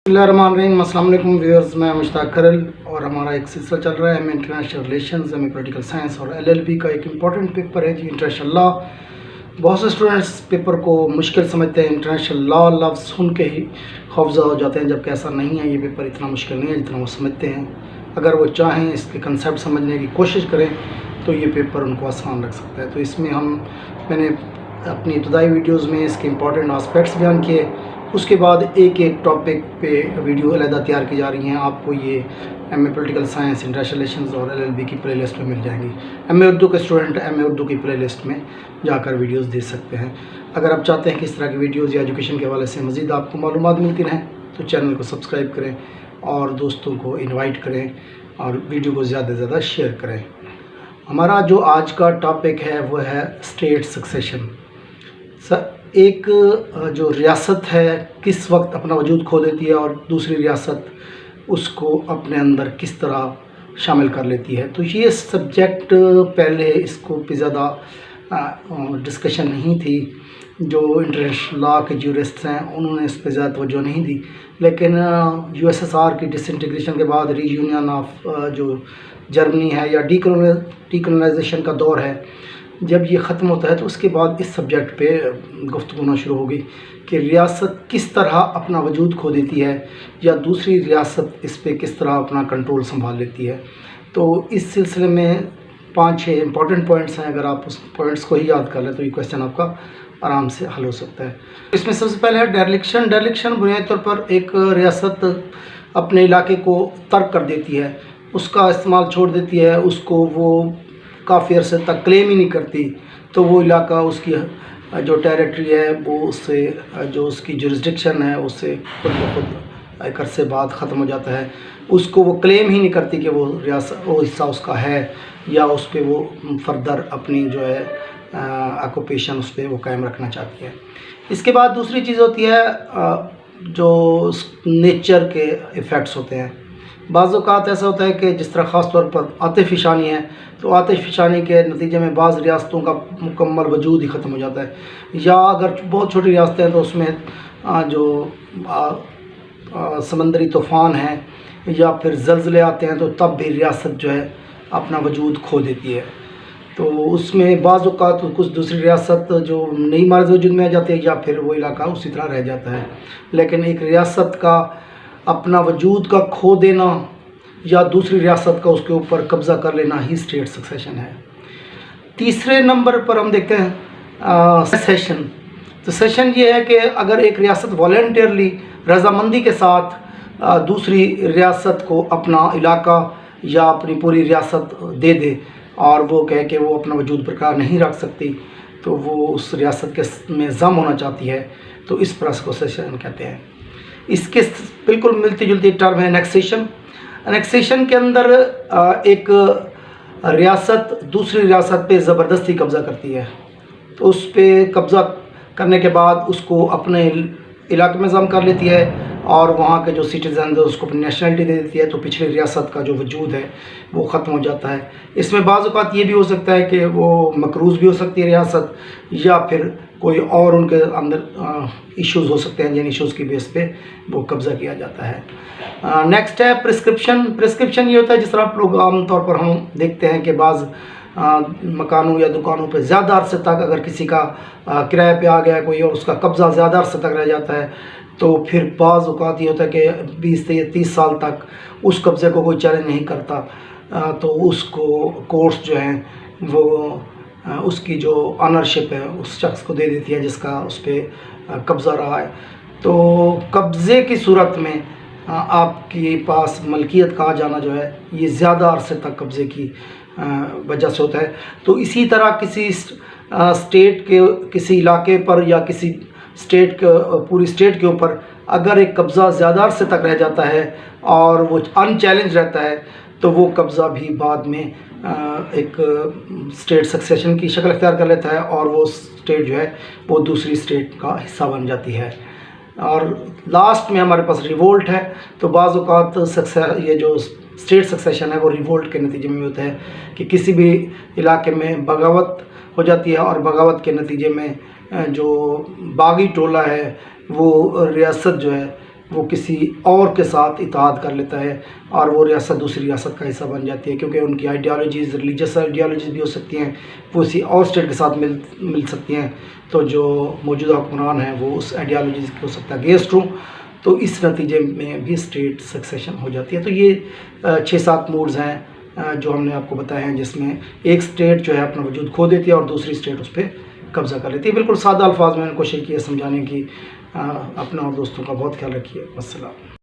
बिस्मिल्लाहिर्रहमानिर्रहीम। अस्सलाम वालेकुम व्यूअर्स, मैं मुश्ताक करल और हमारा एक सिलसिला चल रहा है MA international relations, MA political science और एलएलबी का एक इम्पॉर्टेंट पेपर है जी, इंटरनेशनल लॉ। बहुत से स्टूडेंट्स पेपर को मुश्किल समझते हैं, इंटरनेशनल लॉ लफ्ज़ सुन के ही खौफज़दा हो जाते हैं, जबकि ऐसा नहीं है। ये पेपर इतना मुश्किल नहीं है जितना वो समझते हैं। अगर वो चाहें इसके कंसेप्ट समझने की कोशिश करें तो ये पेपर उनको आसान लग सकता है। तो इसमें मैंने अपनी इब्तदाई वीडियोज़ में इसके इम्पॉर्टेंट आस्पेक्ट्स बयान किए। उसके बाद एक एक टॉपिक पे वीडियो अलहदा तैयार की जा रही हैं। आपको ये MA political science, international relations और एलएलबी की प्लेलिस्ट में मिल जाएंगी। एमए उर्दू के स्टूडेंट एमए उर्दू की प्लेलिस्ट में जाकर वीडियोस देख सकते हैं। अगर आप चाहते हैं कि इस तरह की वीडियोस या एजुकेशन के हवाले से मज़ीद आपको मालूमात मिलती रहें तो चैनल को सब्सक्राइब करें और दोस्तों को इन्वाइट करें और वीडियो को ज़्यादा से ज़्यादा शेयर करें। हमारा जो आज का टॉपिक है वो है स्टेट सक्सेशन। एक जो रियासत है किस वक्त अपना वजूद खो देती है और दूसरी रियासत उसको अपने अंदर किस तरह शामिल कर लेती है। तो ये सब्जेक्ट पहले इसको पे ज़्यादा डिस्कशन नहीं थी। जो इंटरनेशनल लॉ के ज्यूरिस्ट्स हैं उन्होंने इस पर ज़्यादा तवज्जो नहीं दी, लेकिन यूएसएसआर की डिसइंटीग्रेशन के बाद रीयूनियन ऑफ जो जर्मनी है या डीकोलोनाइजेशन का दौर है, जब ये ख़त्म होता है तो उसके बाद इस सब्जेक्ट पे गुफ्तगू होना शुरू होगी कि रियासत किस तरह अपना वजूद खो देती है या दूसरी रियासत इस पे किस तरह अपना कंट्रोल संभाल लेती है। तो इस सिलसिले में 5-6 इंपॉर्टेंट पॉइंट्स हैं। अगर आप उस पॉइंट्स को ही याद कर लें तो ये क्वेश्चन आपका आराम से हल हो सकता है। इसमें सबसे पहले है डेरलिक्शन। डेरलिक्शन बुनियादी तौर पर एक रियासत अपने इलाके को तर्क कर देती है, उसका इस्तेमाल छोड़ देती है, उसको वो काफ़ी अरसे तक क्लेम ही नहीं करती, तो वो इलाका उसकी जो टेरिटरी है वो उससे जो उसकी जुरिस्डिक्शन है उससे खुद ब खुद एक अरसे बाद ख़त्म हो जाता है। उसको वो क्लेम ही नहीं करती कि वो रियासत वो हिस्सा उसका है या उस पर वो फर्दर अपनी जो है ऑक्यूपेशन उस पर वो कायम रखना चाहती है। इसके बाद दूसरी चीज़ होती है जो नेचर के इफ़ेक्ट्स होते हैं। बाज़ औक़ात ऐसा होता है कि जिस तरह ख़ास तौर पर आतिफ़िशानी है, तो आतिफ़िशानी के नतीजे में बाज़ रियासतों का मुकम्मल वजूद ही ख़त्म हो जाता है, या अगर बहुत छोटी रियासतें हैं तो उसमें जो समंदरी तूफ़ान हैं या फिर ज़लज़ले आते हैं तो तब भी रियासत जो है अपना वजूद खो देती है। तो उसमें बाज़ औक़ात कुछ दूसरी रियासत जो नई मार्ज़ वजूद में आ जाती है या फिर वो इलाका उसी तरह रह जाता है। लेकिन एक रियासत का अपना वजूद का खो देना या दूसरी रियासत का उसके ऊपर कब्ज़ा कर लेना ही स्टेट सक्सेशन है। तीसरे नंबर पर हम देखते हैं सेशन। तो सेशन ये है कि अगर एक रियासत वॉलंटियरली रजामंदी के साथ दूसरी रियासत को अपना इलाका या अपनी पूरी रियासत दे दे और वो कहे कि वो अपना वजूद बरकरार नहीं रख सकती, तो वो उस रियासत के में ज़म होना चाहती है, तो इस प्रोसेस को सेशन कहते हैं। इसके बिल्कुल मिलती जुलती टर्म है एनेक्सेशन। एनेक्सेशन के अंदर एक रियासत दूसरी रियासत पे ज़बरदस्ती कब्ज़ा करती है, तो उस पर कब्ज़ा करने के बाद उसको अपने इलाके में ज़म कर लेती है और वहाँ के जो सिटीज़न है उसको अपनी नेशनलिटी दे देती है, तो पिछली रियासत का जो वजूद है वो ख़त्म हो जाता है। इसमें बाज़ औक़ात ये भी हो सकता है कि वो मकरूज़ भी हो सकती है रियासत, या फिर कोई और उनके अंदर इश्यूज़ हो सकते हैं जिन इश्यूज़ की बेस पे वो कब्ज़ा किया जाता है। नेक्स्ट है प्रिस्क्रिप्शन। प्रिस्क्रिप्शन ये होता है जिस तरह आप लोग आम तौर पर हम देखते हैं कि बाज़ मकानों या दुकानों पे ज़्यादा अरसे तक अगर किसी का किराए पे आ गया कोई और उसका कब्ज़ा ज़्यादा अरसे तक रह जाता है, तो फिर बाज़ औक़ात ये होता है कि 20 से 30 साल तक उस कब्ज़े को कोई चैलेंज नहीं करता, तो उसको कोर्ट्स जो हैं वो उसकी जो ऑनरशिप है उस शख्स को दे देती है जिसका उस पर कब्ज़ा रहा है। तो कब्ज़े की सूरत में आपके पास मलकियत का आ जाना जो है ये ज़्यादा अरसे तक कब्ज़े की वजह से होता है। तो इसी तरह किसी स्टेट के किसी इलाके पर या किसी स्टेट के पूरी स्टेट के ऊपर अगर एक कब्ज़ा ज़्यादा अरसे तक रह जाता है और वो अनचैलेंज रहता है, तो वो कब्ज़ा भी बाद में एक स्टेट सक्सेशन की शक्ल अख्तियार कर लेता है और वो स्टेट जो है वो दूसरी स्टेट का हिस्सा बन जाती है। और लास्ट में हमारे पास रिवोल्ट है। तो बाज़ औक़ात ये जो स्टेट सक्सेशन है वो रिवोल्ट के नतीजे में होता है कि किसी भी इलाके में बगावत हो जाती है और बगावत के नतीजे में जो बागी टोला है वो रियासत जो है وہ کسی اور کے ساتھ اتحاد کر لیتا ہے اور وہ ریاست دوسری ریاست کا حصہ بن جاتی ہے، کیونکہ ان کی آئیڈیالوجیز ریلیجس آئیڈیالوجیز بھی ہو سکتی ہیں، وہ کسی اور اسٹیٹ کے ساتھ مل سکتی ہیں، تو جو موجودہ حکمران ہیں وہ اس آئیڈیالوجیز کے ہو سکتا ہے اگینسٹ ہوں، تو اس نتیجے میں بھی اسٹیٹ سکسیشن ہو جاتی ہے۔ تو یہ 6-7 موڈز ہیں جو ہم نے آپ کو بتائے ہیں، جس میں ایک اسٹیٹ جو ہے اپنا وجود کھو دیتی ہے اور دوسری اسٹیٹ اس پہ قبضہ کر لیتی ہے۔ بالکل سادہ الفاظ میں نے کوشش کی ہے سمجھانے کی۔ اپنا اور دوستوں کا بہت خیال رکھیے۔ السلام۔